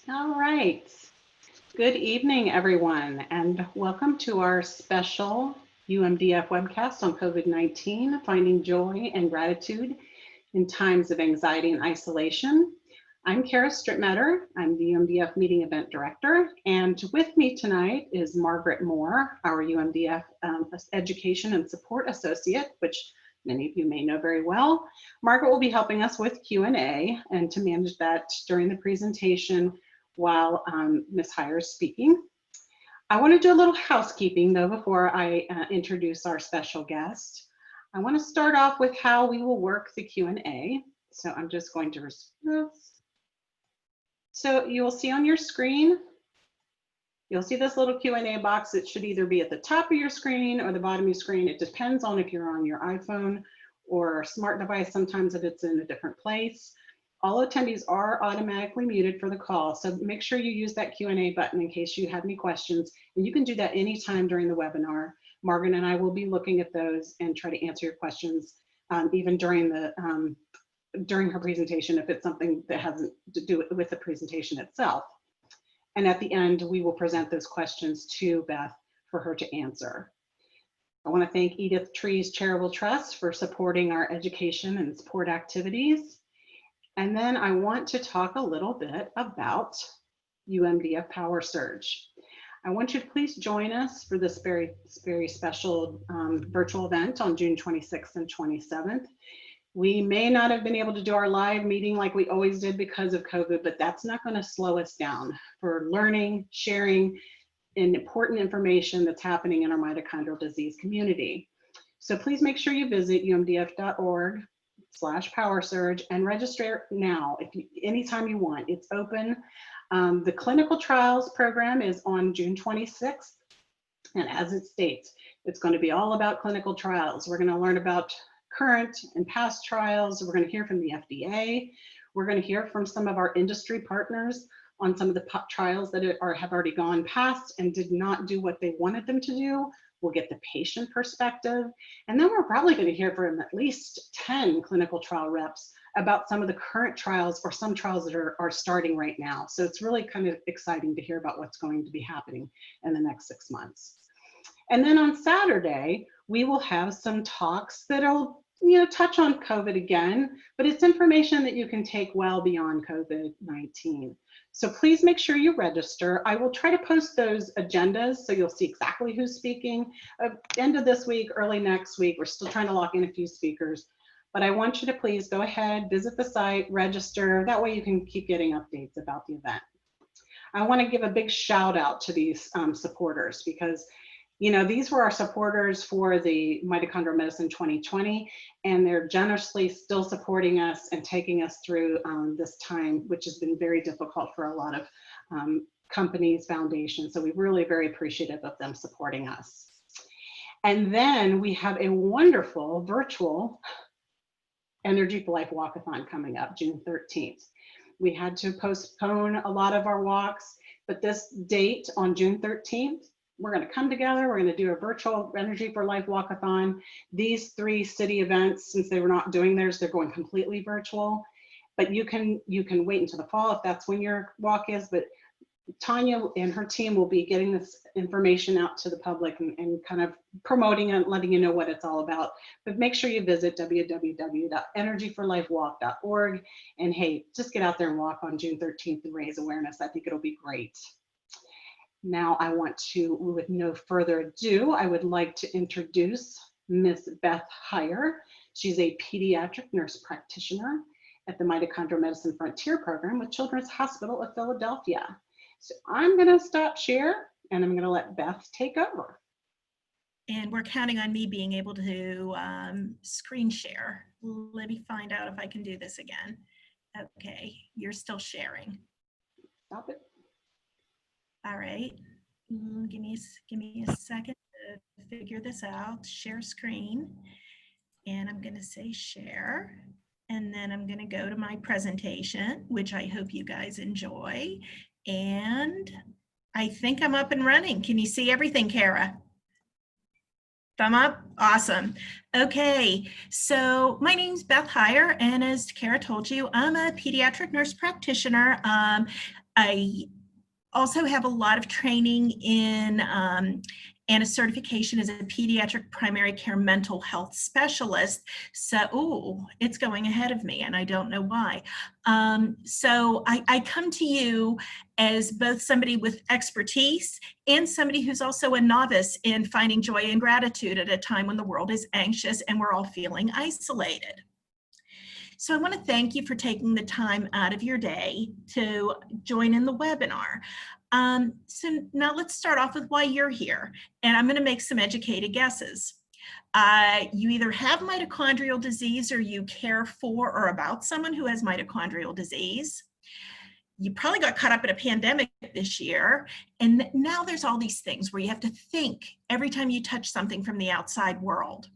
All right. Good evening, everyone, and welcome to our special UMDF webcast on COVID-19, Finding Joy and Gratitude in Times of Anxiety and Isolation. I'm Kara Strittmatter. I'm the UMDF Meeting Event Director, and with me tonight is Margaret Moore, our UMDF Education and Support Associate, which many of you may know very well. Margaret will be helping us with Q&A and to manage that during the presentation while Ms. Heuer is speaking. I want to do a little housekeeping though before I introduce our special guest. I want to start off with how we will work the Q&A. So I'm just going to respond. So you will see on your screen, you'll see this little Q&A box. It should either be at the top of your screen or the bottom of your screen. It depends on if you're on your iPhone or smart device. Sometimes if it's in a different place. All attendees are automatically muted for the call, so make sure you use that Q&A button in case you have any questions, and you can do that anytime during the webinar. Margaret and I will be looking at those and try to answer your questions even during her presentation if it's something that hasn't to do with the presentation itself. And at the end, we will present those questions to Beth for her to answer. I want to thank Edith Trees Charitable Trust for supporting our education and support activities. And then I want to talk a little bit about UMDF Power Surge. I want you to please join us for this very special virtual event on June 26th and 27th. We may not have been able to do our live meeting like we always did because of COVID, but that's not going to slow us down for learning, sharing, and important information that's happening in our mitochondrial disease community. So please make sure you visit umdf.org/power surge and register now anytime you want. It's open. The clinical trials program is on June 26th, and as it states, it's going to be all about clinical trials. We're going to learn about current and past trials. We're going to hear from the FDA. We're going to hear from some of our industry partners on some of the trials that have already gone past and did not do what they wanted them to do. We'll get the patient perspective, and then we're probably going to hear from at least 10 clinical trial reps about some of the current trials or some trials that are starting right now. So it's really kind of exciting to hear about what's going to be happening in the next 6 months. And then on Saturday, we will have some talks that'll touch on COVID again, but it's information that you can take well beyond COVID-19. So please make sure you register. I will try to post those agendas so you'll see exactly who's speaking. End of this week, early next week, we're still trying to lock in a few speakers, but I want you to please go ahead, visit the site, register. That way you can keep getting updates about the event. I want to give a big shout out to these supporters because these were our supporters for the Mitochondrial Medicine 2020, and they're generously still supporting us and taking us through this time, which has been very difficult for a lot of companies, foundations. So we're really very appreciative of them supporting us. And then we have a wonderful virtual Energy for Life Walkathon coming up June 13th. We had to postpone a lot of our walks, but this date on June 13th, we're going to come together. We're going to do a virtual Energy for Life Walkathon. These 3 city events, since they were not doing theirs, they're going completely virtual. But you can wait until the fall if that's when your walk is. But Tanya and her team will be getting this information out to the public and kind of promoting and letting you know what it's all about. But make sure you visit www.energyforlifewalk.org. And hey, just get out there and walk on June 13th and raise awareness. I think it'll be great. Now I want to, with no further ado, I would like to introduce Ms. Beth Heuer. She's a pediatric nurse practitioner at the Mitochondrial Medicine Frontier Program with Children's Hospital of Philadelphia. So I'm going to stop share and I'm going to let Beth take over. And we're counting on me being able to screen share. Let me find out if I can do this again. Okay, you're still sharing. Stop it. All right, give me a second to figure this out. Share screen, and I'm going to say share, and then I'm going to go to my presentation, which I hope you guys enjoy. And I think I'm up and running. Can you see everything, Kara? Thumb up? Awesome. Okay, so my name's Beth Heuer, and as Kara told you, I'm a pediatric nurse practitioner. I also have a lot of training in and a certification as a pediatric primary care mental health specialist. So, ooh, it's going ahead of me and I don't know why. So I come to you as both somebody with expertise and somebody who's also a novice in finding joy and gratitude at a time when the world is anxious and we're all feeling isolated. So I want to thank you for taking the time out of your day to join in the webinar. So now let's start off with why you're here. And I'm going to make some educated guesses. You either have mitochondrial disease or you care for or about someone who has mitochondrial disease. You probably got caught up in a pandemic this year. And now there's all these things where you have to think every time you touch something from the outside world.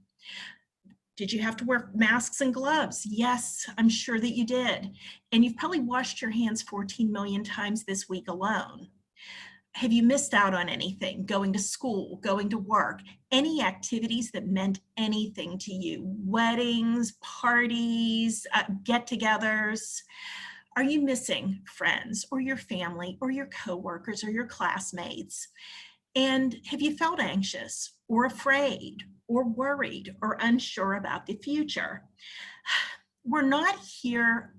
Did you have to wear masks and gloves? Yes, I'm sure that you did. And you've probably washed your hands 14 million times this week alone. Have you missed out on anything? Going to school, going to work, any activities that meant anything to you? Weddings, parties, get-togethers? Are you missing friends or your family or your coworkers or your classmates? And have you felt anxious or afraid or worried or unsure about the future? We're not here,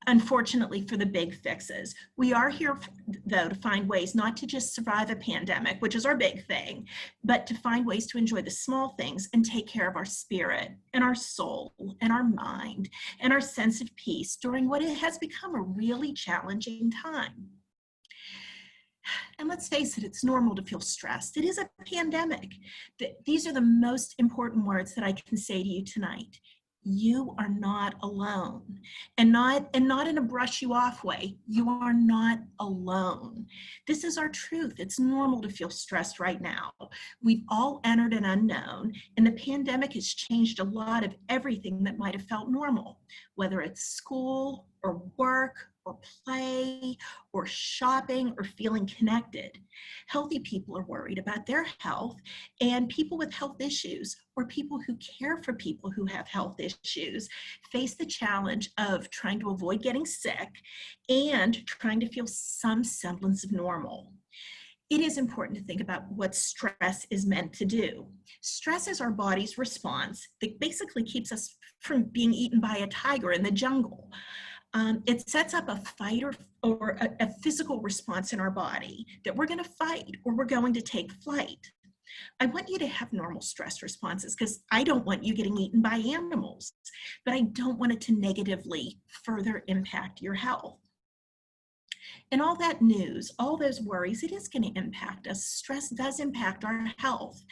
unfortunately, for the big fixes. We are here, though, to find ways not to just survive a pandemic, which is our big thing, but to find ways to enjoy the small things and take care of our spirit and our soul and our mind and our sense of peace during what has become a really challenging time. And let's face it, it's normal to feel stressed. It is a pandemic. These are the most important words that I can say to you tonight. You are not alone, and not in a brush you off way. You are not alone. This is our truth. It's normal to feel stressed right now. We've all entered an unknown, and the pandemic has changed a lot of everything that might have felt normal, whether it's school or work or play or shopping or feeling connected. Healthy people are worried about their health, and people with health issues or people who care for people who have health issues face the challenge of trying to avoid getting sick and trying to feel some semblance of normal. It is important to think about what stress is meant to do. Stress is our body's response that basically keeps us from being eaten by a tiger in the jungle. It sets up a fight or a physical response in our body that we're going to fight or we're going to take flight. I want you to have normal stress responses because I don't want you getting eaten by animals, but I don't want it to negatively further impact your health. And all that news, all those worries, it is going to impact us. Stress does impact our health.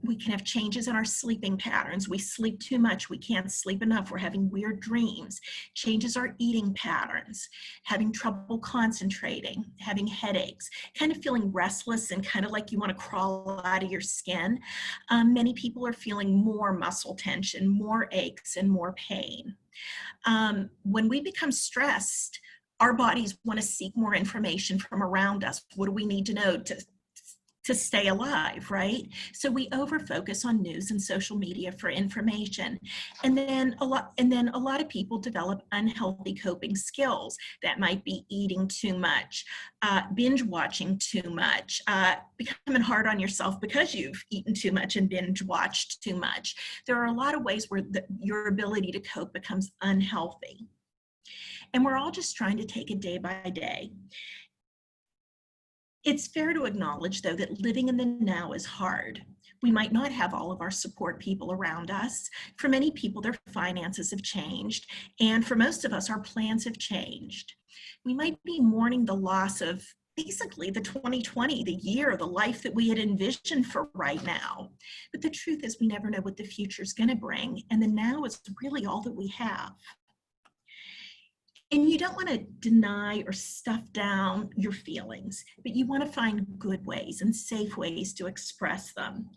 We can have changes in our sleeping patterns. We sleep too much. We can't sleep enough. We're having weird dreams. Changes our eating patterns, having trouble concentrating, having headaches, kind of feeling restless and kind of like you want to crawl out of your skin. Many people are feeling more muscle tension, more aches, and more pain. When we become stressed, our bodies want to seek more information from around us. What do we need to know to stay alive, right? So we overfocus on news and social media for information. And then a lot of people develop unhealthy coping skills. That might be eating too much, binge watching too much, becoming hard on yourself because you've eaten too much and binge watched too much. There are a lot of ways where your ability to cope becomes unhealthy. And we're all just trying to take it day by day. It's fair to acknowledge, though, that living in the now is hard. We might not have all of our support people around us. For many people, their finances have changed. And for most of us, our plans have changed. We might be mourning the loss of basically the 2020, the year, the life that we had envisioned for right now. But the truth is we never know what the future is going to bring. And the now is really all that we have. And you don't want to deny or stuff down your feelings, but you want to find good ways and safe ways to express them.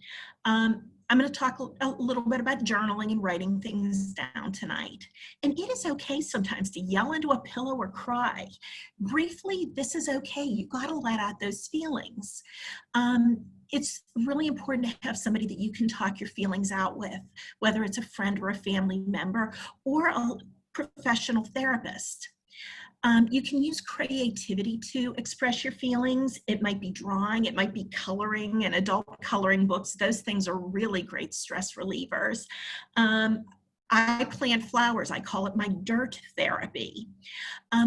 I'm going to talk a little bit about journaling and writing things down tonight. And it is okay sometimes to yell into a pillow or cry. Briefly, this is okay. You got to let out those feelings. It's really important to have somebody that you can talk your feelings out with, whether it's a friend or a family member or a professional therapist. You can use creativity to express your feelings. It might be drawing, it might be coloring and adult coloring books. Those things are really great stress relievers. I plant flowers. I call it my dirt therapy.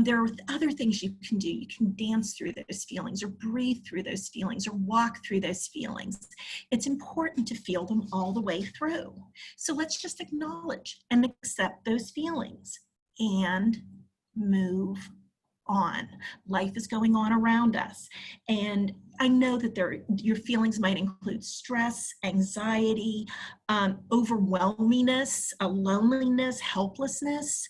There are other things you can do. You can dance through those feelings or breathe through those feelings or walk through those feelings. It's important to feel them all the way through. So let's just acknowledge and accept those feelings and move on. Life is going on around us. And I know that your feelings might include stress, anxiety, overwhelmingness, loneliness, helplessness,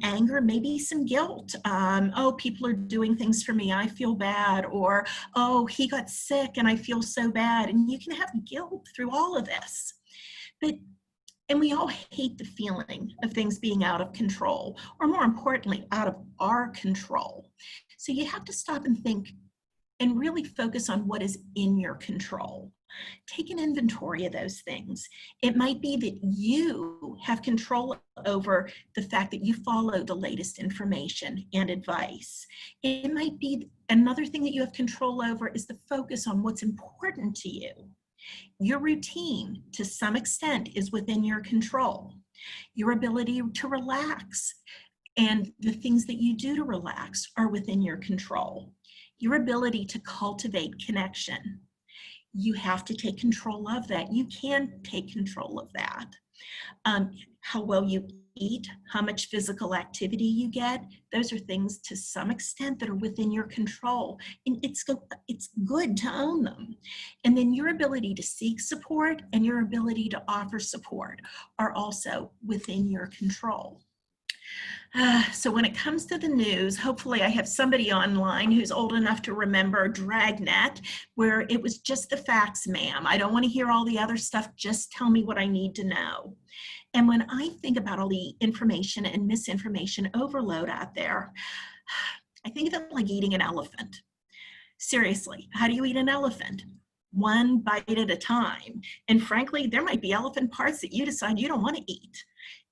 anger, maybe some guilt. Oh, people are doing things for me, I feel bad. Or, oh, he got sick and I feel so bad. And you can have guilt through all of this. And we all hate the feeling of things being out of control, or more importantly, out of our control. So you have to stop and think and really focus on what is in your control. Take an inventory of those things. It might be that you have control over the fact that you follow the latest information and advice. It might be another thing that you have control over is the focus on what's important to you. Your routine, to some extent, is within your control. Your ability to relax and the things that you do to relax are within your control. Your ability to cultivate connection, you have to take control of that. You can take control of that. How well you eat, how much physical activity you get, those are things to some extent that are within your control. And it's good to own them. And then your ability to seek support and your ability to offer support are also within your control. So when it comes to the news, hopefully I have somebody online who's old enough to remember Dragnet, where it was just the facts, ma'am. I don't want to hear all the other stuff. Just tell me what I need to know. And when I think about all the information and misinformation overload out there, I think of it like eating an elephant. Seriously, how do you eat an elephant? One bite at a time. And frankly, there might be elephant parts that you decide you don't want to eat.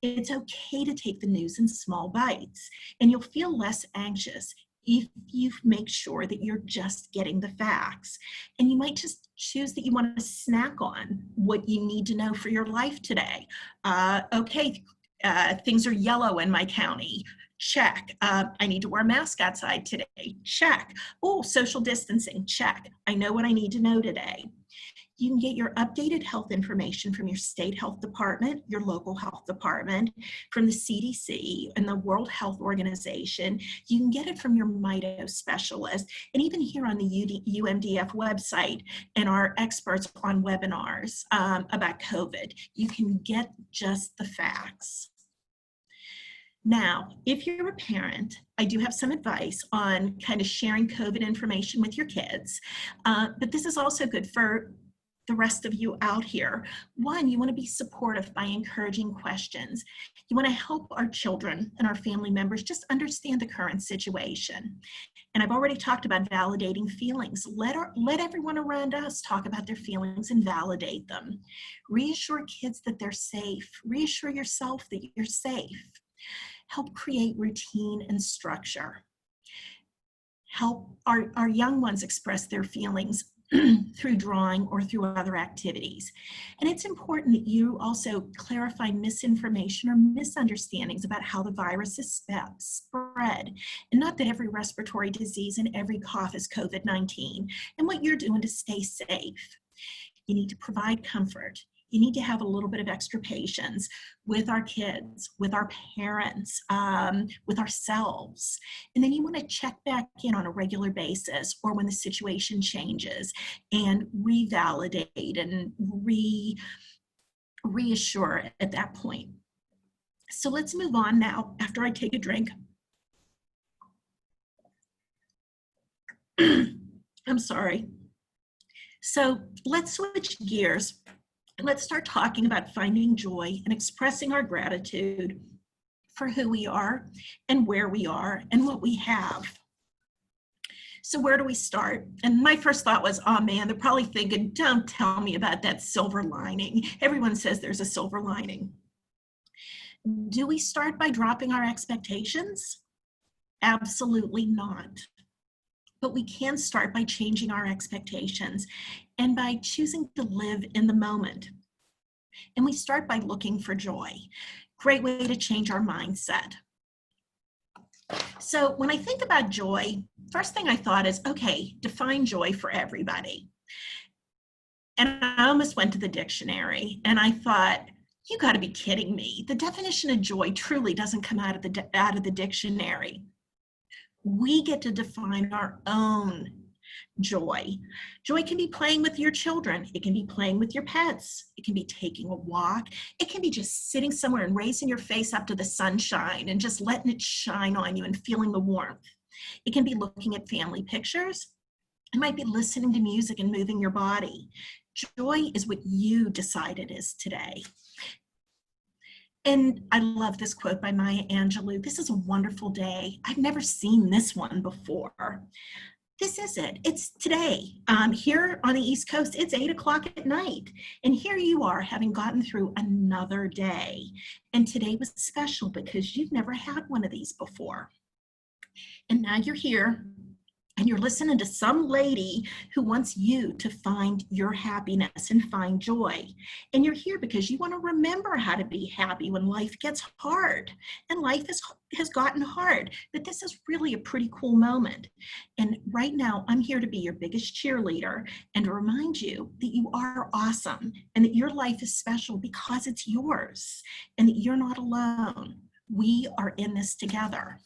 It's okay to take the news in small bites, and you'll feel less anxious if you make sure that you're just getting the facts. And you might just choose that you want to snack on what you need to know for your life today. Things are yellow in my county. Check. I need to wear a mask outside today. Check. Oh, social distancing. Check. I know what I need to know today. You can get your updated health information from your state health department, your local health department, from the CDC and the World Health Organization. You can get it from your MITO specialist, and even here on the UMDF website and our experts on webinars about COVID. You can get just the facts. Now, if you're a parent, I do have some advice on kind of sharing COVID information with your kids, but this is also good for the rest of you out here. One, you want to be supportive by encouraging questions. You want to help our children and our family members just understand the current situation. And I've already talked about validating feelings. Let everyone around us talk about their feelings and validate them. Reassure kids that they're safe. Reassure yourself that you're safe. Help create routine and structure. Help our young ones express their feelings through drawing or through other activities. And it's important that you also clarify misinformation or misunderstandings about how the virus is spread. And not that every respiratory disease and every cough is COVID-19, and what you're doing to stay safe. You need to provide comfort. You need to have a little bit of extra patience with our kids, with our parents, with ourselves. And then you want to check back in on a regular basis or when the situation changes and revalidate and reassure at that point. So let's move on now after I take a drink. I'm sorry. So let's switch gears. Let's start talking about finding joy and expressing our gratitude for who we are and where we are and what we have. So where do we start? And my first thought was, oh man, they're probably thinking, don't tell me about that silver lining. Everyone says there's a silver lining. Do we start by dropping our expectations? Absolutely not. But we can start by changing our expectations and by choosing to live in the moment. And we start by looking for joy. Great way to change our mindset. So when I think about joy, first thing I thought is, okay, define joy for everybody. And I almost went to the dictionary and I thought, you got to be kidding me. The definition of joy truly doesn't come out of the dictionary. We get to define our own joy. Joy can be playing with your children. It can be playing with your pets. It can be taking a walk. It can be just sitting somewhere and raising your face up to the sunshine and just letting it shine on you and feeling the warmth. It can be looking at family pictures. It might be listening to music and moving your body. Joy is what you decide it is today. And I love this quote by Maya Angelou. This is a wonderful day. I've never seen this one before. This is it. It's today. Here on the East Coast, it's 8 o'clock at night. And here you are having gotten through another day. And today was special because you've never had one of these before. And now you're here. And you're listening to some lady who wants you to find your happiness and find joy. And you're here because you want to remember how to be happy when life gets hard. And life has gotten hard. But this is really a pretty cool moment. And right now, I'm here to be your biggest cheerleader and to remind you that you are awesome and that your life is special because it's yours and that you're not alone. We are in this together.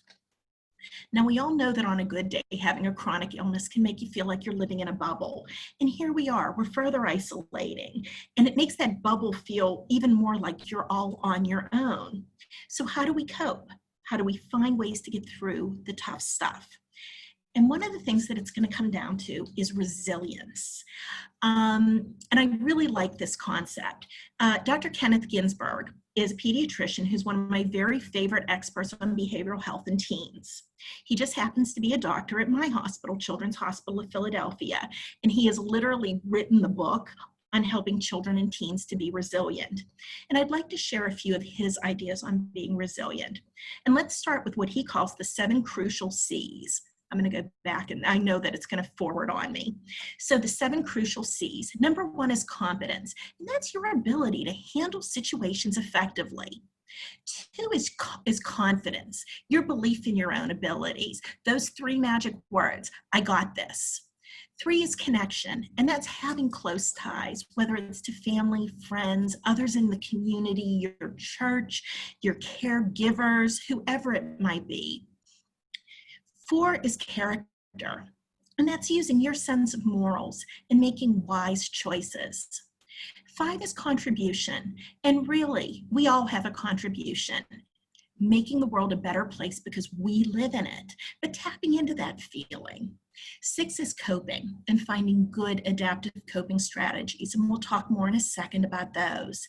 Now, we all know that on a good day, having a chronic illness can make you feel like you're living in a bubble. And here we are, we're further isolating. And it makes that bubble feel even more like you're all on your own. So how do we cope? How do we find ways to get through the tough stuff? And one of the things that it's going to come down to is resilience. And I really like this concept. Dr. Kenneth Ginsburg is a pediatrician who's one of my very favorite experts on behavioral health in teens. He just happens to be a doctor at my hospital, Children's Hospital of Philadelphia, and he has literally written the book on helping children and teens to be resilient. And I'd like to share a few of his ideas on being resilient. And let's start with what he calls the 7 crucial C's. I'm going to go back and I know that it's going to forward on me. So the 7 crucial C's. Number 1 is competence, and that's your ability to handle situations effectively. 2 is confidence, your belief in your own abilities. Those 3 magic words, I got this. 3 is connection, and that's having close ties, whether it's to family, friends, others in the community, your church, your caregivers, whoever it might be. 4 is character, and that's using your sense of morals and making wise choices. 5 is contribution, and really, we all have a contribution, making the world a better place because we live in it, but tapping into that feeling. 6 is coping and finding good adaptive coping strategies, and we'll talk more in a second about those.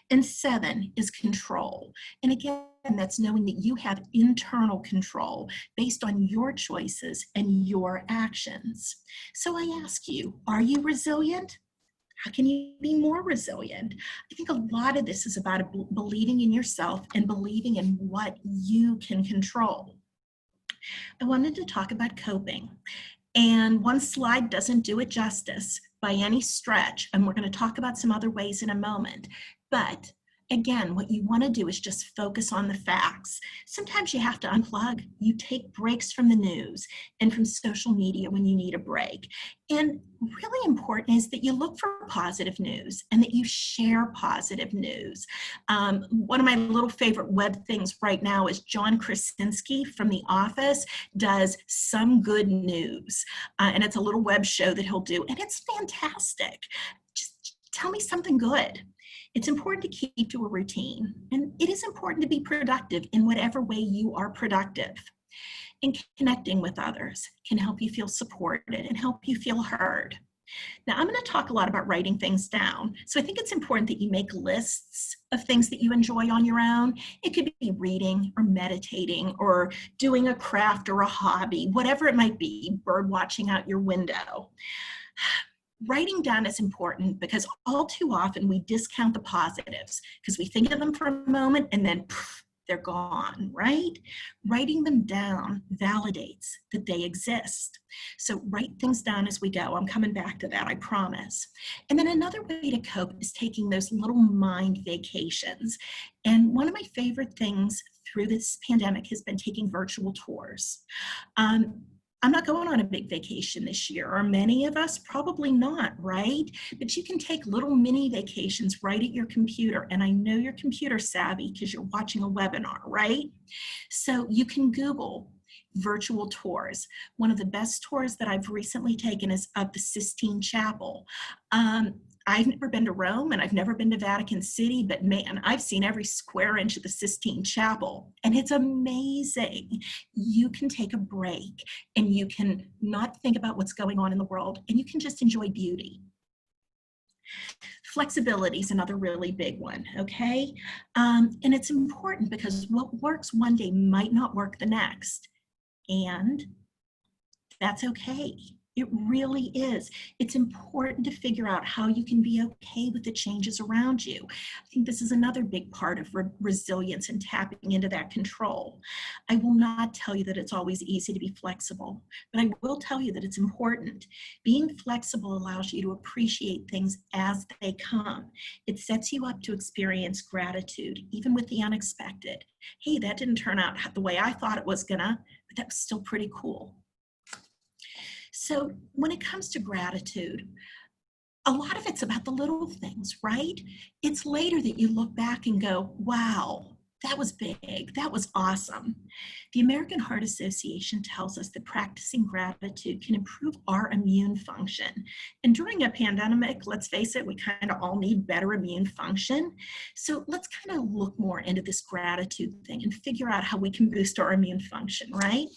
And 7 is control, and again, that's knowing that you have internal control based on your choices and your actions. So I ask you, are you resilient? How can you be more resilient? I think a lot of this is about believing in yourself and believing in what you can control. I wanted to talk about coping. And one slide doesn't do it justice by any stretch. And we're going to talk about some other ways in a moment. But again, what you want to do is just focus on the facts. Sometimes you have to unplug. You take breaks from the news and from social media when you need a break. And really important is that you look for positive news and that you share positive news. One of my little favorite web things right now is John Krasinski from The Office does Some Good News. And it's a little web show that he'll do, and it's fantastic. Just tell me something good. It's important to keep to a routine, and it is important to be productive in whatever way you are productive. And connecting with others can help you feel supported and help you feel heard. Now, I'm going to talk a lot about writing things down. So I think it's important that you make lists of things that you enjoy on your own. It could be reading or meditating or doing a craft or a hobby, whatever it might be, bird watching out your window. Writing down is important because all too often we discount the positives because we think of them for a moment and then they're gone, right? Writing them down validates that they exist. So write things down as we go. I'm coming back to that, I promise. And then another way to cope is taking those little mind vacations. And one of my favorite things through this pandemic has been taking virtual tours. I'm not going on a big vacation this year, or many of us probably not, right? But you can take little mini vacations right at your computer. And I know you're computer savvy because you're watching a webinar, right? So you can Google virtual tours. One of the best tours that I've recently taken is of the Sistine Chapel. I've never been to Rome and I've never been to Vatican City, but man, I've seen every square inch of the Sistine Chapel and it's amazing. You can take a break and you can not think about what's going on in the world and you can just enjoy beauty. Flexibility is another really big one, okay? And it's important because what works one day might not work the next, and that's okay. It really is. It's important to figure out how you can be okay with the changes around you. I think this is another big part of resilience and tapping into that control. I will not tell you that it's always easy to be flexible, but I will tell you that it's important. Being flexible allows you to appreciate things as they come. It sets you up to experience gratitude, even with the unexpected. Hey, that didn't turn out the way I thought it was gonna, but that was still pretty cool. So when it comes to gratitude, a lot of it's about the little things, right? It's later that you look back and go, wow, that was big, that was awesome. The American Heart Association tells us that practicing gratitude can improve our immune function. And during a pandemic, let's face it, we kind of all need better immune function. So let's kind of look more into this gratitude thing and figure out how we can boost our immune function, right?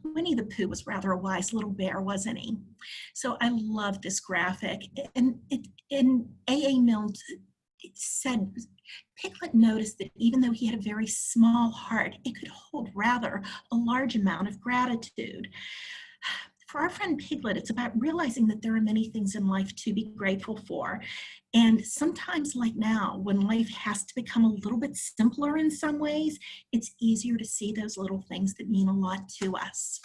Winnie the Pooh was rather a wise little bear, wasn't he? So I love this graphic. And in A.A. Milne, it said, Piglet noticed that even though he had a very small heart, it could hold rather a large amount of gratitude. For our friend Piglet, it's about realizing that there are many things in life to be grateful for. And sometimes, like now, when life has to become a little bit simpler in some ways, it's easier to see those little things that mean a lot to us.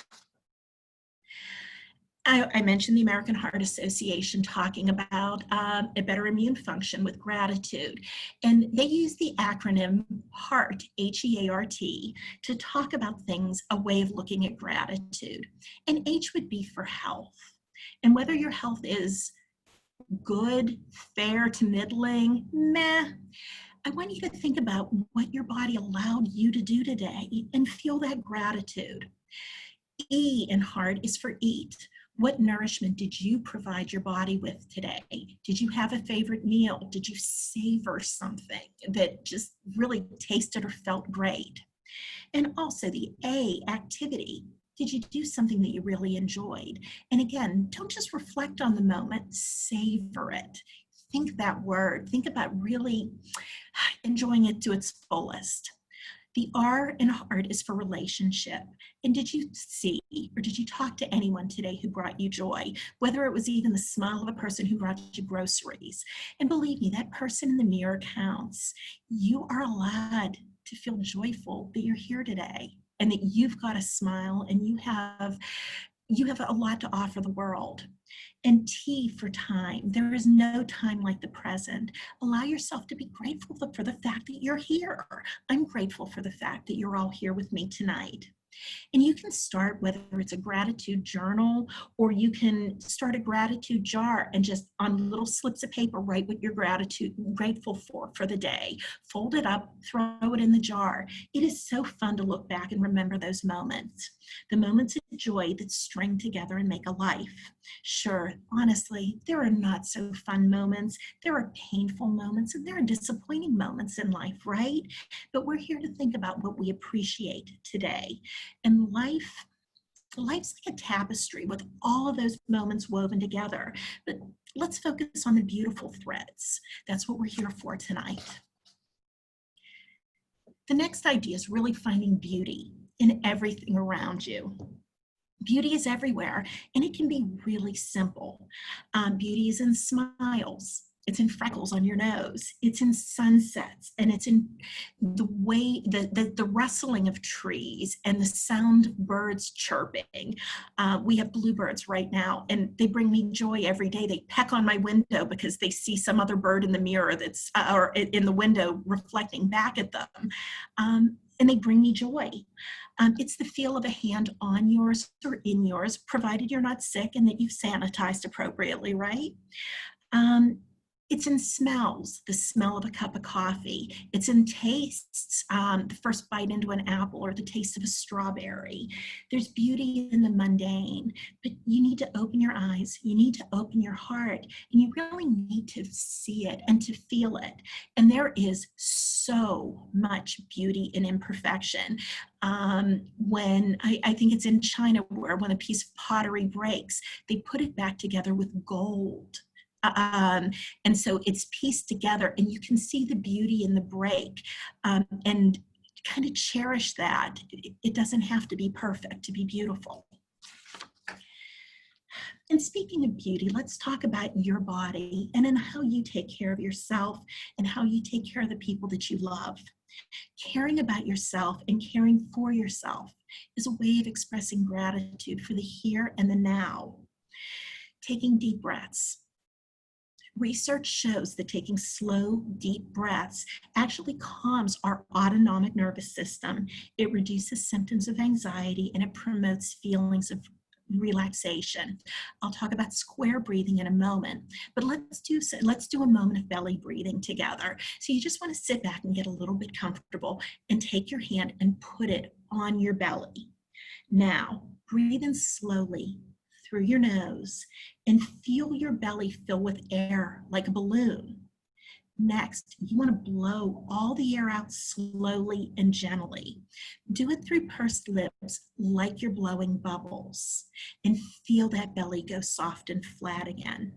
I mentioned the American Heart Association talking about a better immune function with gratitude. And they use the acronym HEART, H-E-A-R-T, to talk about things, a way of looking at gratitude. And H would be for health. And whether your health is good, fair to middling, meh, I want you to think about what your body allowed you to do today and feel that gratitude. E in heart is for eat. What nourishment did you provide your body with today? Did you have a favorite meal? Did you savor something that just really tasted or felt great? And also the A, activity. Did you do something that you really enjoyed? And again, don't just reflect on the moment, savor it. Think that word. Think about really enjoying it to its fullest. The R in heart is for relationship. And did you see or did you talk to anyone today who brought you joy? Whether it was even the smile of a person who brought you groceries. And believe me, that person in the mirror counts. You are allowed to feel joyful that you're here today and that you've got a smile and you have a lot to offer the world. And T for time. There is no time like the present. Allow yourself to be grateful for the fact that you're here. I'm grateful for the fact that you're all here with me tonight. And you can start, whether it's a gratitude journal or you can start a gratitude jar and just on little slips of paper write what you're grateful for the day. Fold it up, throw it in the jar. It is so fun to look back and remember those moments. The moments of joy that string together and make a life. Sure, honestly, there are not so fun moments. There are painful moments and there are disappointing moments in life, right? But we're here to think about what we appreciate today. And life's like a tapestry with all of those moments woven together. But let's focus on the beautiful threads. That's what we're here for tonight. The next idea is really finding beauty in everything around you. Beauty is everywhere, and it can be really simple. Beauty is in smiles. It's in freckles on your nose. It's in sunsets, and it's in the way, the rustling of trees and the sound of birds chirping. We have bluebirds right now, and they bring me joy every day. They peck on my window because they see some other bird in the mirror that's, or in the window reflecting back at them. And they bring me joy. It's the feel of a hand on yours or in yours, provided you're not sick and that you've sanitized appropriately, right? It's in smells, the smell of a cup of coffee. It's in tastes, the first bite into an apple or the taste of a strawberry. There's beauty in the mundane, but you need to open your eyes, you need to open your heart, and you really need to see it and to feel it. And there is so much beauty in imperfection. When I think it's in China, where when a piece of pottery breaks, they put it back together with gold. And so it's pieced together, and you can see the beauty in the break, and kind of cherish that. It doesn't have to be perfect to be beautiful. And speaking of beauty, let's talk about your body and then how you take care of yourself and how you take care of the people that you love. Caring about yourself and caring for yourself is a way of expressing gratitude for the here and the now. Taking deep breaths. Research shows that taking slow, deep breaths actually calms our autonomic nervous system. It reduces symptoms of anxiety, and it promotes feelings of relaxation. I'll talk about square breathing in a moment, but let's do a moment of belly breathing together. So you just want to sit back and get a little bit comfortable and take your hand and put it on your belly. Now, breathe in slowly through your nose and feel your belly fill with air like a balloon. Next, you want to blow all the air out slowly and gently. Do it through pursed lips like you're blowing bubbles, and feel that belly go soft and flat again.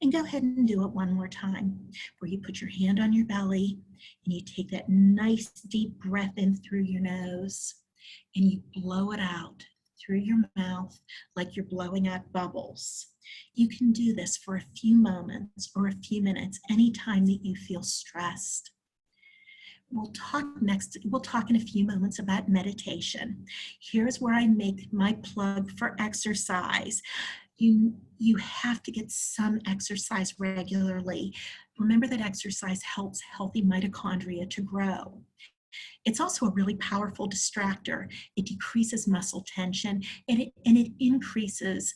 And go ahead and do it one more time, where you put your hand on your belly and you take that nice deep breath in through your nose and you blow it out through your mouth like you're blowing out bubbles. You can do this for a few moments or a few minutes anytime that you feel stressed. We'll talk in a few moments about meditation. Here's where I make my plug for exercise. You have to get some exercise regularly. Remember that exercise helps healthy mitochondria to grow. It's also a really powerful distractor. It decreases muscle tension, and it increases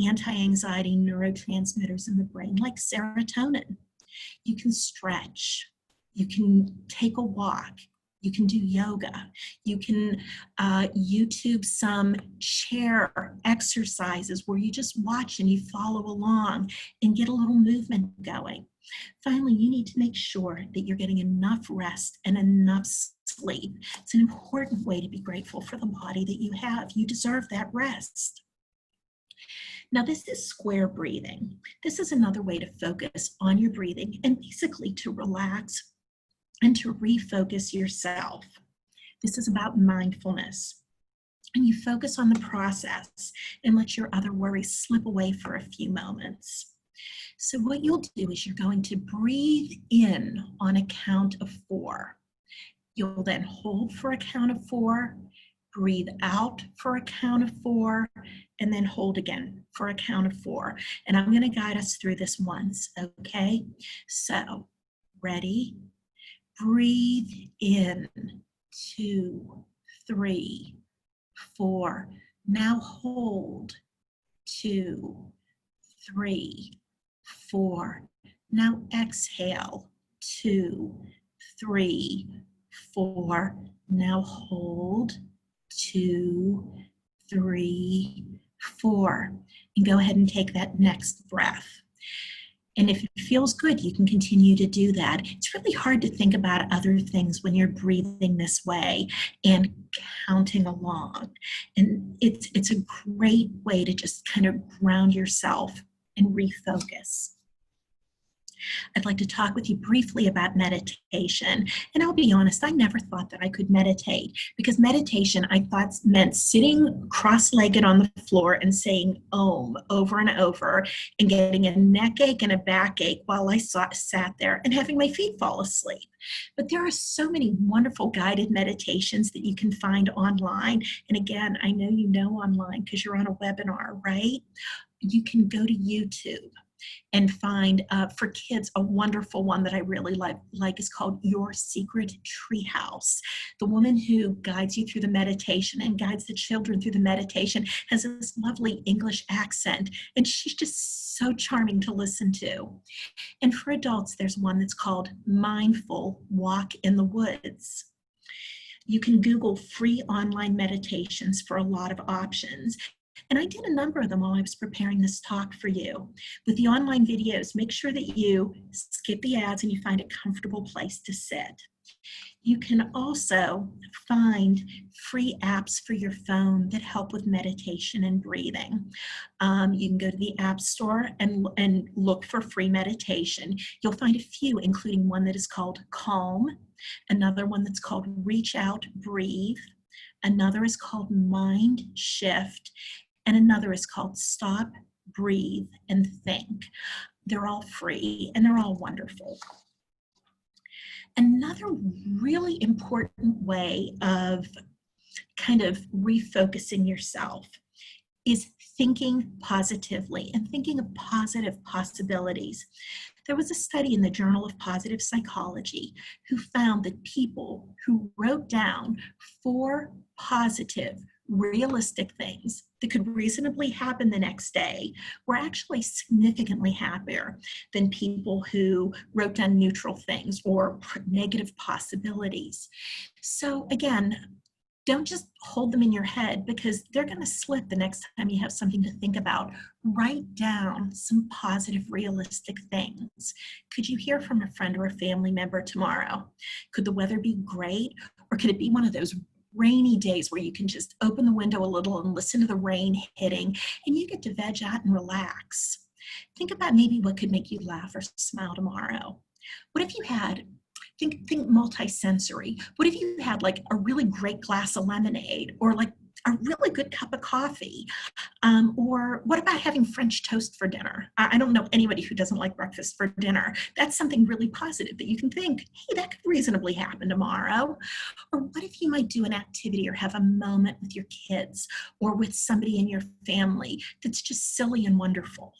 anti-anxiety neurotransmitters in the brain, like serotonin. You can stretch. You can take a walk. You can do yoga. You can YouTube some chair exercises where you just watch and you follow along and get a little movement going. Finally, you need to make sure that you're getting enough rest and enough sleep. It's an important way to be grateful for the body that you have. You deserve that rest. Now, this is square breathing. This is another way to focus on your breathing and basically to relax and to refocus yourself. This is about mindfulness. And you focus on the process and let your other worries slip away for a few moments. So what you'll do is you're going to breathe in on a count of 4. You'll then hold for a count of 4, breathe out for a count of 4, and then hold again for a count of 4. And I'm going to guide us through this once, okay? So, ready? Breathe in, 2, 3, 4. Now hold, 2, 3, 4. Now exhale, 2, 3, 4. Now hold, 2, 3, 4. And go ahead and take that next breath. And if it feels good, you can continue to do that. It's really hard to think about other things when you're breathing this way and counting along. And it's a great way to just kind of ground yourself and refocus. I'd like to talk with you briefly about meditation. And I'll be honest, I never thought that I could meditate, because meditation I thought meant sitting cross-legged on the floor and saying Om over and over and getting a neck ache and a backache while I sat there and having my feet fall asleep. But there are so many wonderful guided meditations that you can find online. And again, I know you know online because you're on a webinar, right? You can go to YouTube and find, for kids, a wonderful one that I really like is called Your Secret Treehouse. The woman who guides you through the meditation and guides the children through the meditation has this lovely English accent, and she's just so charming to listen to. And for adults, there's one that's called Mindful Walk in the Woods. You can Google free online meditations for a lot of options. And I did a number of them while I was preparing this talk for you. With the online videos, make sure that you skip the ads and you find a comfortable place to sit. You can also find free apps for your phone that help with meditation and breathing. You can go to the App Store and look for free meditation. You'll find a few, including one that is called Calm, another one that's called Reach Out, Breathe, another is called Mind Shift, and another is called Stop, Breathe, and Think. They're all free and they're all wonderful. Another really important way of kind of refocusing yourself is thinking positively and thinking of positive possibilities. There was a study in the Journal of Positive Psychology who found that people who wrote down 4 positive, realistic things that could reasonably happen the next day were actually significantly happier than people who wrote down neutral things or negative possibilities. So again, don't just hold them in your head, because they're going to slip the next time you have something to think about. Write down some positive, realistic things. Could you hear from a friend or a family member tomorrow? Could the weather be great? Or could it be one of those rainy days where you can just open the window a little and listen to the rain hitting and you get to veg out and relax? Think about maybe what could make you laugh or smile tomorrow. What if you had Think multi-sensory. What if you had like a really great glass of lemonade, or like a really good cup of coffee? Or what about having French toast for dinner? I don't know anybody who doesn't like breakfast for dinner. That's something really positive that you can think, hey, that could reasonably happen tomorrow. Or what if you might do an activity or have a moment with your kids or with somebody in your family that's just silly and wonderful?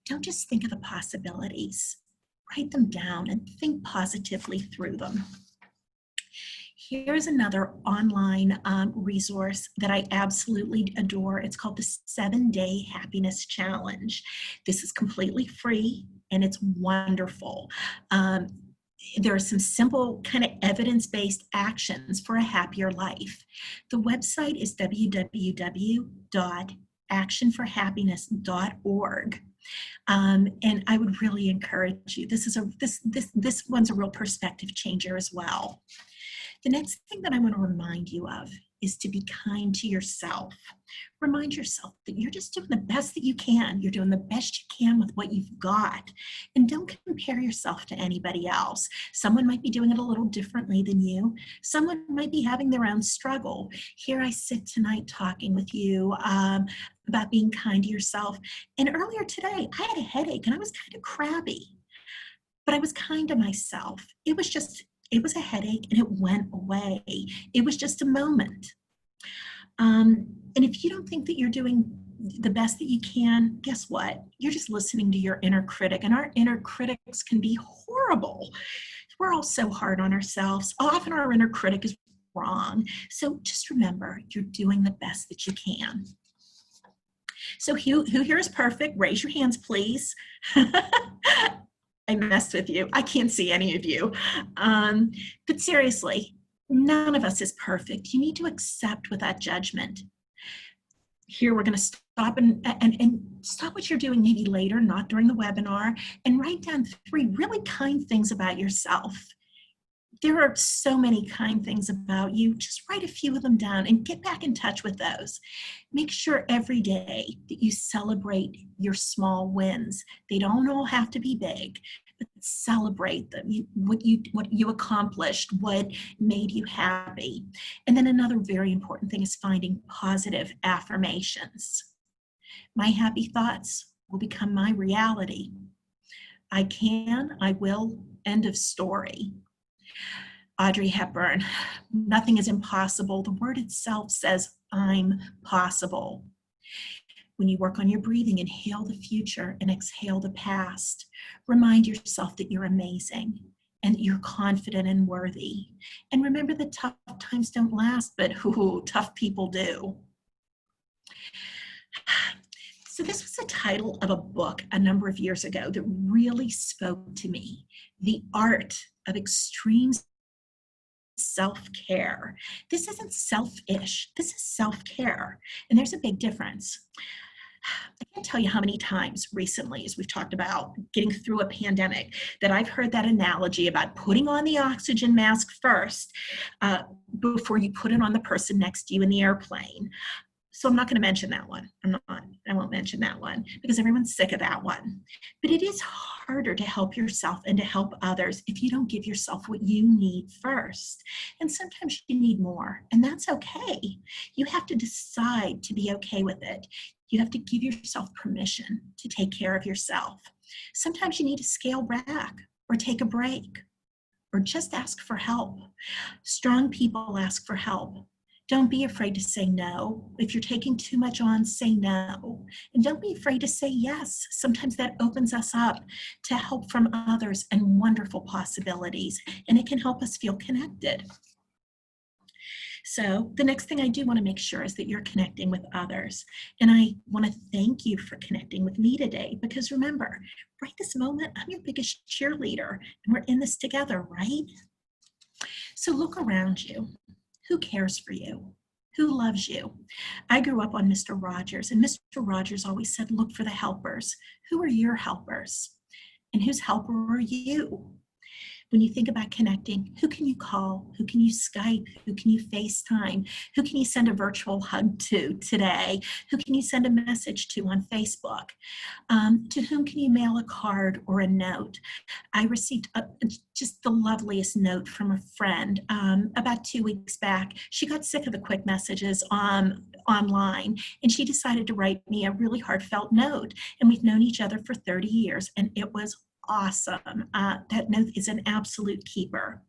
Don't just think of the possibilities. Write them down and think positively through them. Here's another online resource that I absolutely adore. It's called the 7-Day Happiness Challenge. This is completely free and it's wonderful. There are some simple kind of evidence-based actions for a happier life. The website is www.actionforhappiness.org. And I would really encourage you. This one's a real perspective changer as well. The next thing that I want to remind you of is to be kind to yourself. Remind yourself that you're just doing the best that you can. You're doing the best you can with what you've got. And don't compare yourself to anybody else. Someone might be doing it a little differently than you. Someone might be having their own struggle. Here I sit tonight talking with you about being kind to yourself. And earlier today, I had a headache and I was kind of crabby, but I was kind to myself. It was a headache and it went away. It was just a moment. And if you don't think that you're doing the best that you can, guess what? You're just listening to your inner critic, and our inner critics can be horrible. We're all so hard on ourselves. Often our inner critic is wrong. So just remember, you're doing the best that you can. So who here is perfect? Raise your hands, please. I messed with you. I can't see any of you. But seriously, none of us is perfect. You need to accept without judgment. Here we're going to stop and stop what you're doing maybe later, not during the webinar, and write down 3 really kind things about yourself. There are so many kind things about you. Just write a few of them down and get back in touch with those. Make sure every day that you celebrate your small wins. They don't all have to be big, but celebrate them, what you accomplished, what made you happy. And then another very important thing is finding positive affirmations. My happy thoughts will become my reality. I can, I will, end of story. Audrey Hepburn, nothing is impossible. The word itself says, I'm possible. When you work on your breathing, inhale the future and exhale the past. Remind yourself that you're amazing and that you're confident and worthy. And remember that tough times don't last, but tough people do. So this was the title of a book a number of years ago that really spoke to me. The Art of Extreme Self-Care. This isn't selfish, this is self-care. And there's a big difference. I can't tell you how many times recently, as we've talked about getting through a pandemic, that I've heard that analogy about putting on the oxygen mask first before you put it on the person next to you in the airplane. So I'm not going to mention that one. I won't mention that one because everyone's sick of that one. But it is harder to help yourself and to help others if you don't give yourself what you need first. And sometimes you need more, and that's okay. You have to decide to be okay with it. You have to give yourself permission to take care of yourself. Sometimes you need to scale back or take a break or just ask for help. Strong people ask for help. Don't be afraid to say no. If you're taking too much on, say no. And don't be afraid to say yes. Sometimes that opens us up to help from others and wonderful possibilities, and it can help us feel connected. So the next thing I do want to make sure is that you're connecting with others. And I want to thank you for connecting with me today, because remember, right this moment, I'm your biggest cheerleader, and we're in this together, right? So look around you. Who cares for you? Who loves you? I grew up on Mr. Rogers, and Mr. Rogers always said, look for the helpers. Who are your helpers? And whose helper are you? When you think about connecting, who can you call? Who can you Skype? Who can you FaceTime? Who can you send a virtual hug to today? Who can you send a message to on Facebook? To whom can you mail a card or a note? I received just the loveliest note from a friend about 2 weeks back. She got sick of the quick messages online, and she decided to write me a really heartfelt note. And we've known each other for 30 years, and it was awesome. That note is an absolute keeper.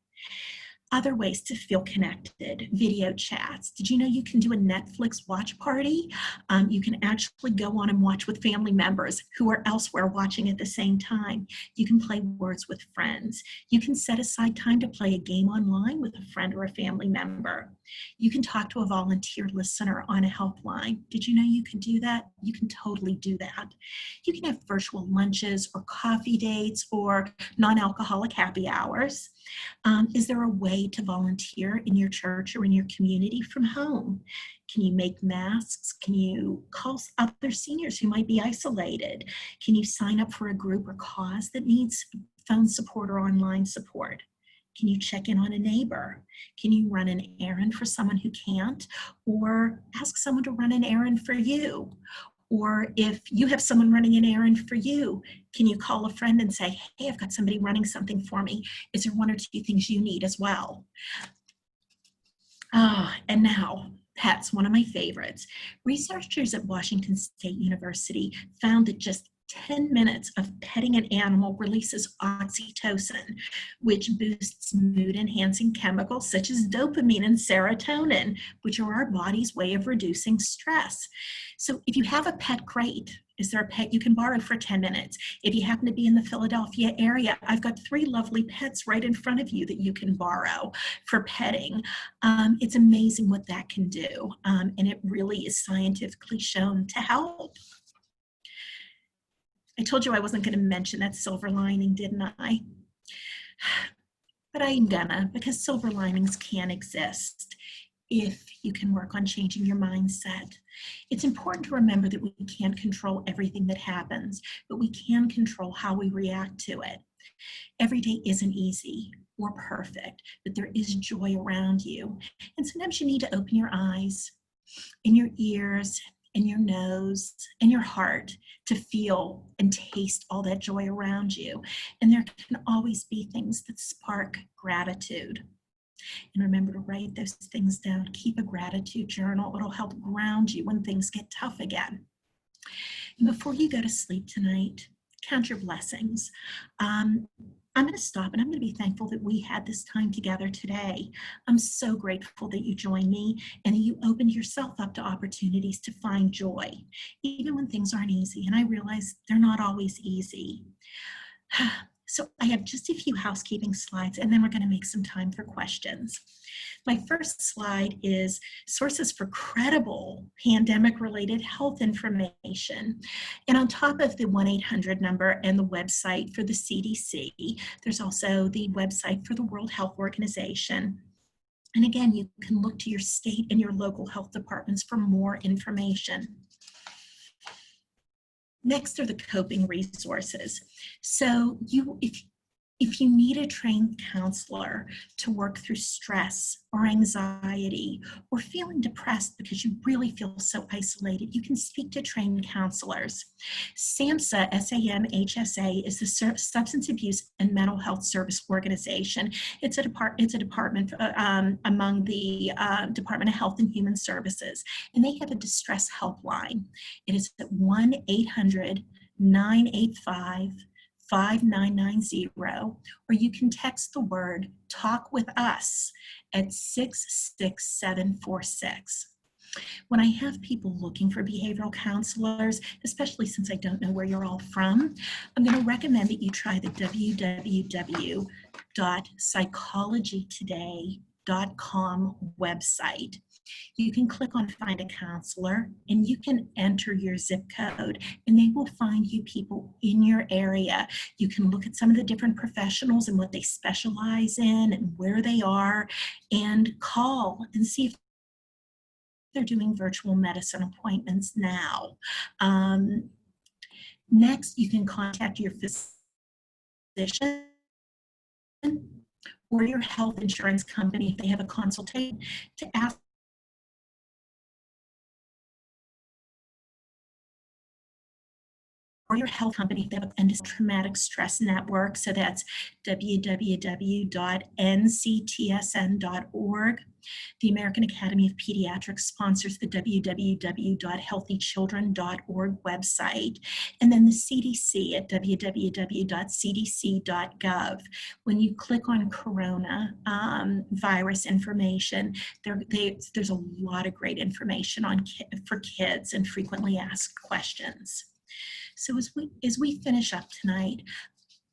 Other ways to feel connected, video chats. Did you know you can do a Netflix watch party? You can actually go on and watch with family members who are elsewhere watching at the same time. You can play words with friends. You can set aside time to play a game online with a friend or a family member. You can talk to a volunteer listener on a helpline. Did you know you can do that? You can totally do that. You can have virtual lunches or coffee dates or non-alcoholic happy hours. Is there a way to volunteer in your church or in your community from home? Can you make masks? Can you call other seniors who might be isolated? Can you sign up for a group or cause that needs phone support or online support? Can you check in on a neighbor? Can you run an errand for someone who can't? Or ask someone to run an errand for you? Or if you have someone running an errand for you, can you call a friend and say, hey, I've got somebody running something for me. Is there one or two things you need as well? And now, pets, one of my favorites. Researchers at Washington State University found that just 10 minutes of petting an animal releases oxytocin, which boosts mood-enhancing chemicals such as dopamine and serotonin, which are our body's way of reducing stress. So if you have a pet, great. Is there a pet you can borrow for 10 minutes? If you happen to be in the Philadelphia area, I've got 3 lovely pets right in front of you that you can borrow for petting. It's amazing what that can do, and it really is scientifically shown to help. I told you I wasn't going to mention that silver lining, didn't I? But I'm gonna, because silver linings can exist if you can work on changing your mindset. It's important to remember that we can't control everything that happens, but we can control how we react to it. Every day isn't easy or perfect, but there is joy around you. And sometimes you need to open your eyes and your ears and your nose and your heart to feel and taste all that joy around you. And there can always be things that spark gratitude. And remember to write those things down. Keep a gratitude journal. It'll help ground you when things get tough again. And before you go to sleep tonight, count your blessings. I'm going to stop and I'm going to be thankful that we had this time together today. I'm so grateful that you joined me and that you opened yourself up to opportunities to find joy, even when things aren't easy. And I realize they're not always easy. So I have just a few housekeeping slides, and then we're going to make some time for questions. My first slide is sources for credible pandemic-related health information. And on top of the 1-800 number and the website for the CDC, there's also the website for the World Health Organization. And again, you can look to your state and your local health departments for more information. Next are the coping resources. So if you need a trained counselor to work through stress or anxiety or feeling depressed because you really feel so isolated, you can speak to trained counselors. SAMHSA, S-A-M-H-S-A, is the Substance Abuse and Mental Health Service Organization. It's a department among the Department of Health and Human Services, and they have a distress helpline. It is at 1-800-985-5990, or you can text the word "talk with us" at 66746. When I have people looking for behavioral counselors, especially since I don't know where you're all from, I'm going to recommend that you try the www.psychologytoday.com website. You can click on Find a Counselor and you can enter your zip code and they will find you people in your area. You can look at some of the different professionals and what they specialize in and where they are, and call and see if they're doing virtual medicine appointments now. Next, you can contact your physician or your health insurance company if they have a consultation to ask or your health company if they have an traumatic stress network. So that's www.nctsn.org. The American Academy of Pediatrics sponsors the www.healthychildren.org website. And then the CDC at www.cdc.gov. When you click on corona virus information, there's a lot of great information for kids and frequently asked questions. So as we finish up tonight,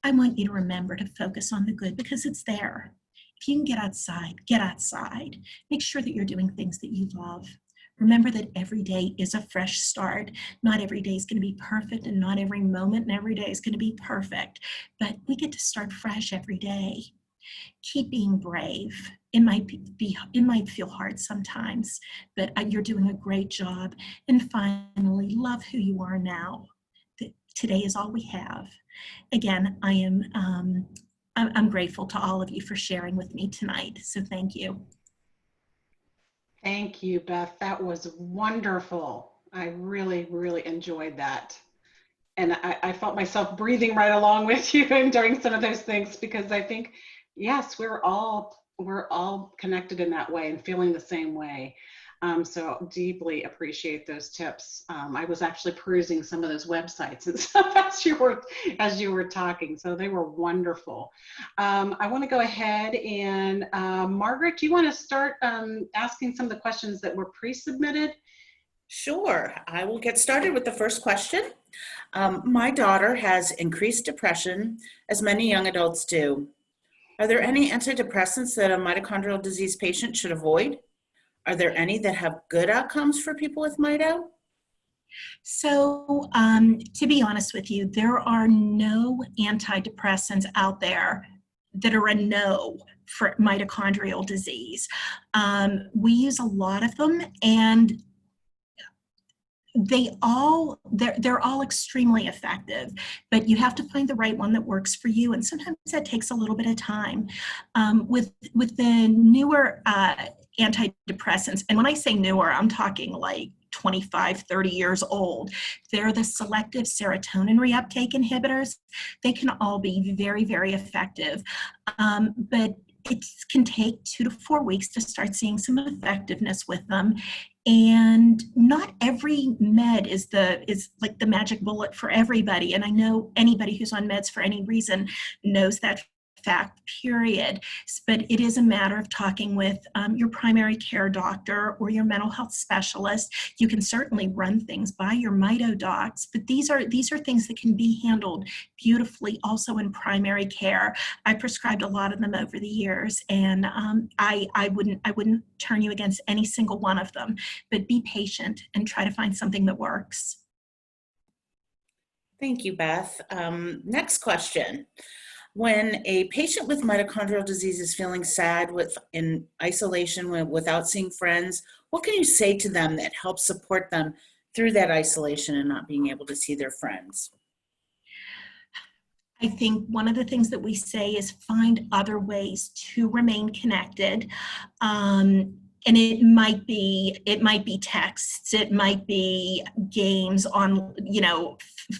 I want you to remember to focus on the good because it's there. If you can get outside, get outside. Make sure that you're doing things that you love. Remember that every day is a fresh start. Not every day is going to be perfect, and not every moment and every day is going to be perfect, but we get to start fresh every day. Keep being brave. It might feel hard sometimes, but you're doing a great job. And finally, love who you are now. Today is all we have. Again, I'm grateful to all of you for sharing with me tonight. So thank you. Thank you, Beth. That was wonderful. I really, really enjoyed that. And I felt myself breathing right along with you and during some of those things, because I think, yes, we're all connected in that way and feeling the same way. So deeply appreciate those tips. I was actually perusing some of those websites and stuff as you were talking, so they were wonderful. I want to go ahead and Margaret, do you want to start asking some of the questions that were pre-submitted? Sure, I will get started with the first question. My daughter has increased depression, as many young adults do. Are there any antidepressants that a mitochondrial disease patient should avoid? Are there any that have good outcomes for people with mito? So to be honest with you, there are no antidepressants out there that are a no for mitochondrial disease. We use a lot of them, and they're all extremely effective, but you have to find the right one that works for you, and sometimes that takes a little bit of time. With the newer antidepressants, and when I say newer, I'm talking like 25, 30 years old. They're the selective serotonin reuptake inhibitors. They can all be very, very effective, but it can take 2 to 4 weeks to start seeing some effectiveness with them. And not every med is like the magic bullet for everybody. And I know anybody who's on meds for any reason knows that fact, period. But it is a matter of talking with your primary care doctor or your mental health specialist. You can certainly run things by your mito docs, but these are things that can be handled beautifully also in primary care. I prescribed a lot of them over the years, and I wouldn't turn you against any single one of them, but be patient and try to find something that works. Thank you, Beth. Next question. When a patient with mitochondrial disease is feeling sad in isolation without seeing friends, what can you say to them that helps support them through that isolation and not being able to see their friends? I think one of the things that we say is find other ways to remain connected. And it might be texts, it might be games on,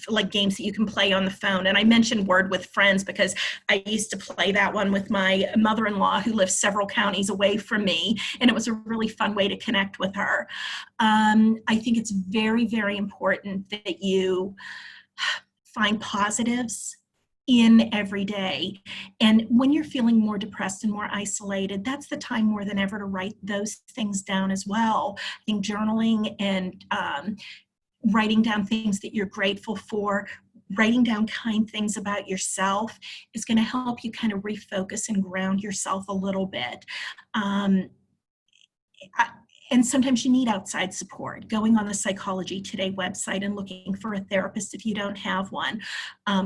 like games that you can play on the phone. And I mentioned Word with Friends because I used to play that one with my mother-in-law who lives several counties away from me. And it was a really fun way to connect with her. I think it's very, very important that you find positives in every day. And when you're feeling more depressed and more isolated, that's the time more than ever to write those things down as well. I think journaling and writing down things that you're grateful for, writing down kind things about yourself is going to help you kind of refocus and ground yourself a little bit. And sometimes you need outside support, going on the Psychology Today website and looking for a therapist if you don't have one,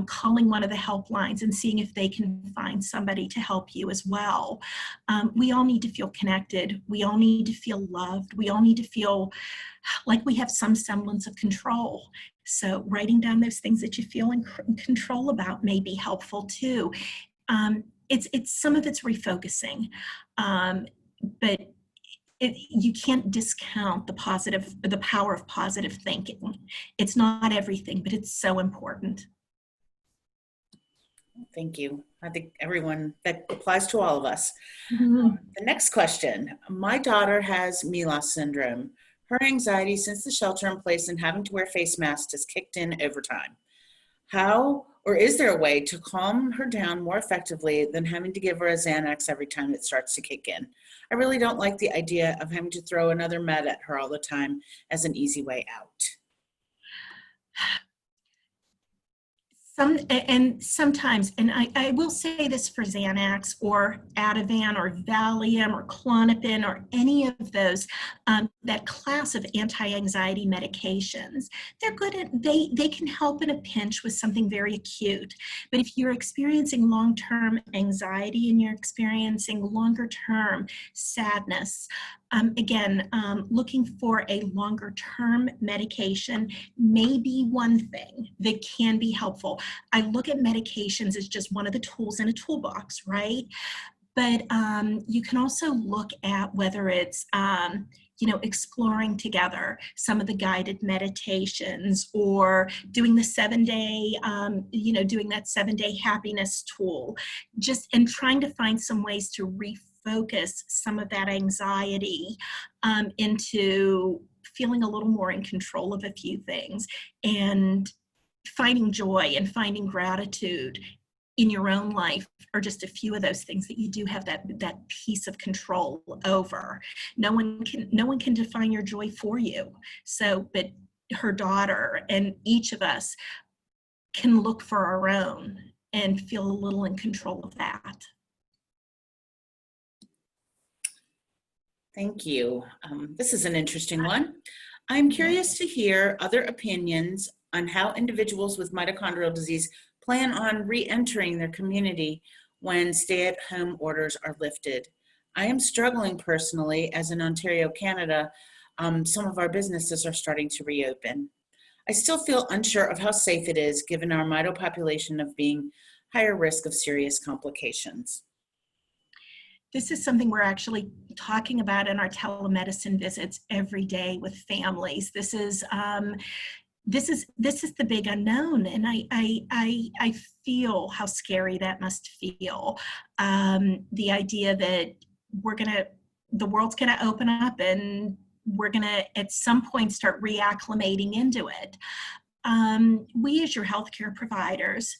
calling one of the helplines and seeing if they can find somebody to help you as well. We all need to feel connected. We all need to feel loved. We all need to feel like we have some semblance of control. So writing down those things that you feel in control about may be helpful too. It's some of it's refocusing, but you can't discount the power of positive thinking. It's not everything, but it's so important. Thank you. I think that applies to all of us. Mm-hmm. The next question. My daughter has MELAS syndrome. Her anxiety since the shelter in place and having to wear face masks has kicked in over time. How, or is there a way to calm her down more effectively than having to give her a Xanax every time it starts to kick in? I really don't like the idea of having to throw another med at her all the time as an easy way out. Sometimes, and I will say this for Xanax or Ativan or Valium or Klonopin or any of those, that class of anti-anxiety medications, they're good at, they can help in a pinch with something very acute. But if you're experiencing long-term anxiety and you're experiencing longer-term sadness, looking for a longer-term medication may be one thing that can be helpful. I look at medications as just one of the tools in a toolbox, right? But you can also look at whether it's, exploring together some of the guided meditations or doing the 7-day, doing that 7-day happiness tool, and trying to find some ways to refocus some of that anxiety into feeling a little more in control of a few things and finding joy and finding gratitude in your own life are just a few of those things that you do have that piece of control over. No one can define your joy for you. So, but her daughter and each of us can look for our own and feel a little in control of that. Thank you. This is an interesting one. I'm curious to hear other opinions on how individuals with mitochondrial disease plan on re-entering their community when stay-at-home orders are lifted. I am struggling personally, as in Ontario, Canada, some of our businesses are starting to reopen. I still feel unsure of how safe it is given our mito population of being higher risk of serious complications. this is something we're actually talking about in our telemedicine visits every day with families. This is the big unknown, and I feel how scary that must feel. The idea that the world's gonna open up and we're gonna at some point start reacclimating into it. We as your healthcare providers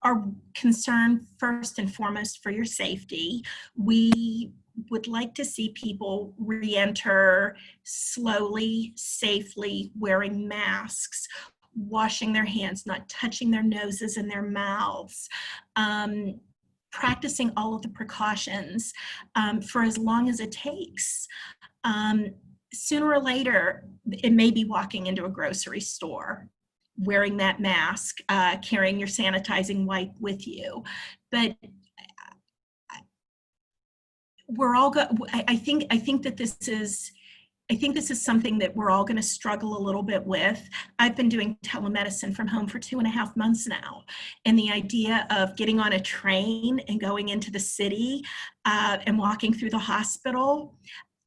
are concerned first and foremost for your safety. We would like to see people re-enter slowly, safely, wearing masks, washing their hands, not touching their noses and their mouths, practicing all of the precautions for as long as it takes. Sooner or later, it may be walking into a grocery store, wearing that mask, carrying your sanitizing wipe with you. But we're all I think that this is something that we're all going to struggle a little bit with. I've been doing telemedicine from home for 2.5 months now. And the idea of getting on a train and going into the city and walking through the hospital,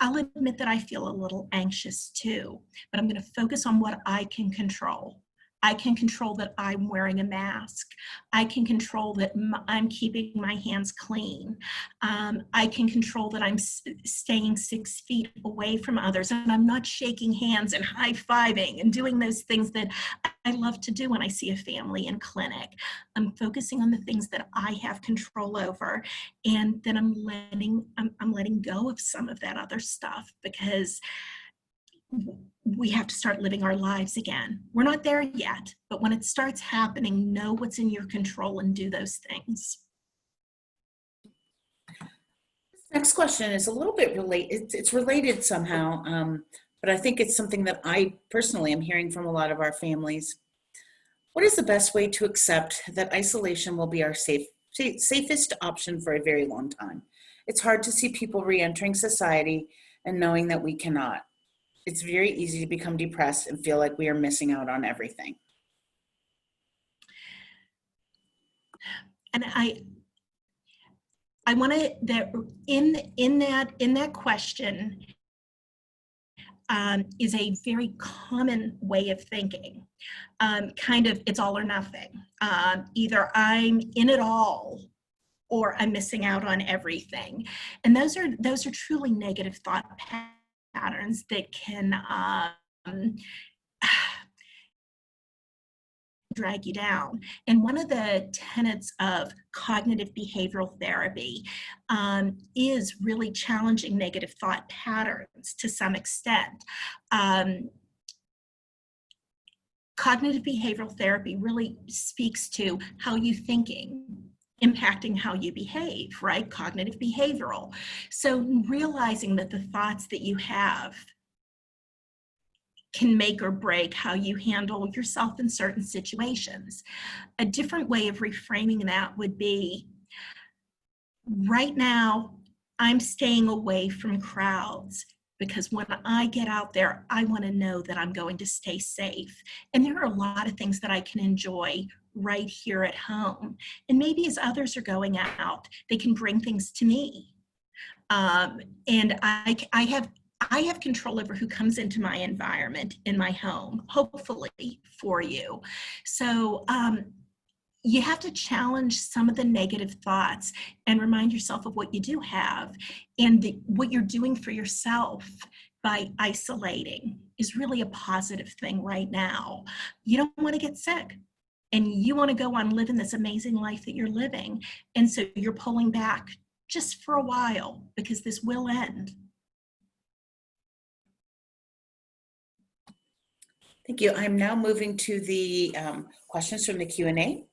I'll admit that I feel a little anxious too, but I'm going to focus on what I can control. I can control that I'm wearing a mask. I can control that I'm keeping my hands clean. I can control that I'm staying 6 feet away from others and I'm not shaking hands and high-fiving and doing those things that I love to do when I see a family in clinic. I'm focusing on the things that I have control over, and then I'm letting go of some of that other stuff, because we have to start living our lives again. We're not there yet, but when it starts happening, know what's in your control and do those things. Next question is a little bit related. It's related somehow, but I think it's something that I personally am hearing from a lot of our families. What is the best way to accept that isolation will be our safest option for a very long time? It's hard to see people re-entering society and knowing that we cannot. It's very easy to become depressed and feel like we are missing out on everything. And I want to, that in that question is a very common way of thinking. Kind of, it's all or nothing. Either I'm in it all or I'm missing out on everything. And those are truly negative thought patterns that can drag you down. And one of the tenets of cognitive behavioral therapy is really challenging negative thought patterns to some extent. Cognitive behavioral therapy really speaks to how you thinking impacting how you behave, right? Cognitive behavioral. So realizing that the thoughts that you have can make or break how you handle yourself in certain situations. A different way of reframing that would be, right now, I'm staying away from crowds because when I get out there, I want to know that I'm going to stay safe. And there are a lot of things that I can enjoy right here at home. And maybe as others are going out, they can bring things to me. And I have control over who comes into my environment in my home, hopefully for you. So you have to challenge some of the negative thoughts and remind yourself of what you do have, and what you're doing for yourself by isolating is really a positive thing right now. You don't want to get sick, and you want to go on living this amazing life that you're living. And so you're pulling back just for a while because this will end. Thank you. I'm now moving to the questions from the Q&A.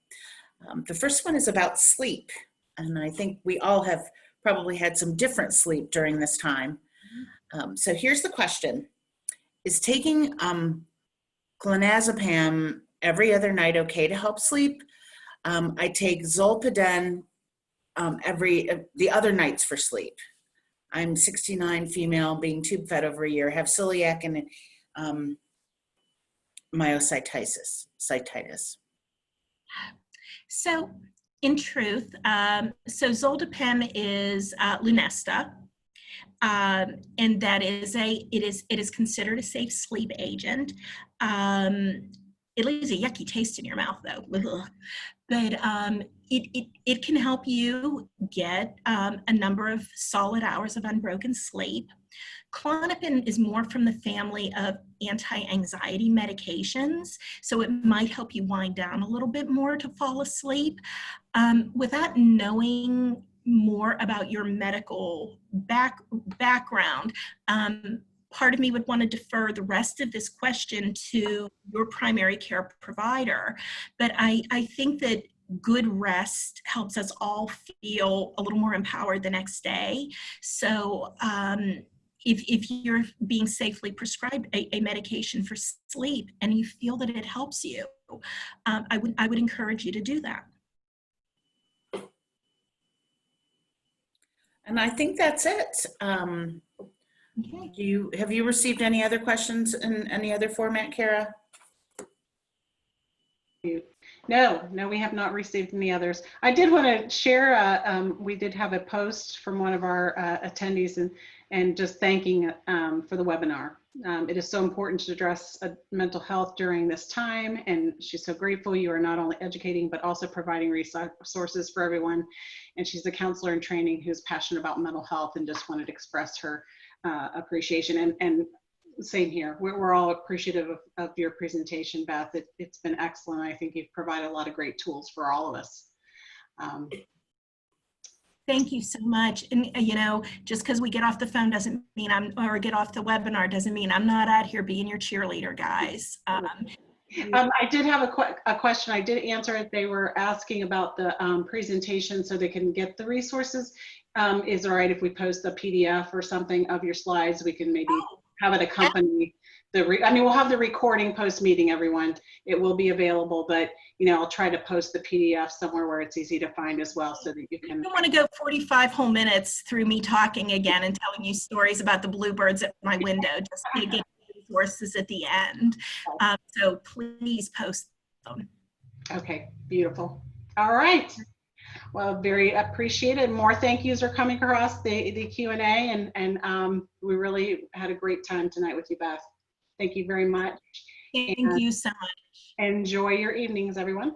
The first one is about sleep. And I think we all have probably had some different sleep during this time. So here's the question. Is taking clonazepam every other night okay to help sleep? I take Zolpidem the other nights for sleep. I'm 69, female, being tube fed over a year, have celiac and myositis. So In truth, so zolpidem is Lunesta, and that is it is considered a safe sleep agent. It leaves a yucky taste in your mouth, though. But it can help you get a number of solid hours of unbroken sleep. Klonopin is more from the family of anti-anxiety medications, so it might help you wind down a little bit more to fall asleep. Without knowing more about your medical background, part of me would want to defer the rest of this question to your primary care provider. But I think that good rest helps us all feel a little more empowered the next day. So if you're being safely prescribed a medication for sleep and you feel that it helps you, I would encourage you to do that. And I think that's it. Okay. Have you received any other questions in any other format, Kara? No, we have not received any others. I did want to share, we did have a post from one of our attendees and just thanking for the webinar. It is so important to address mental health during this time, and she's so grateful you are not only educating but also providing resources for everyone. And she's a counselor in training who's passionate about mental health and just wanted to express her appreciation. And same here. We're all appreciative of your presentation, Beth. It's been excellent. I think you've provided a lot of great tools for all of us. Thank you so much. And you know, just because we get off the phone doesn't mean or get off the webinar doesn't mean I'm not out here being your cheerleader, guys. I did have a question. I did answer it. They were asking about the presentation so they can get the resources. Is it all right if we post a PDF or something of your slides? We can maybe have it accompany I mean, we'll have the recording post-meeting, everyone. It will be available, but you know, I'll try to post the PDF somewhere where it's easy to find as well so that you can. I don't want to go 45 whole minutes through me talking again and telling you stories about the bluebirds at my window just to get resources at the end. So please post them. Okay, beautiful. All right. Well, very appreciated. More thank yous are coming across the Q&A, and we really had a great time tonight with you, Beth. Thank you very much. Thank you so much. Enjoy your evenings, everyone.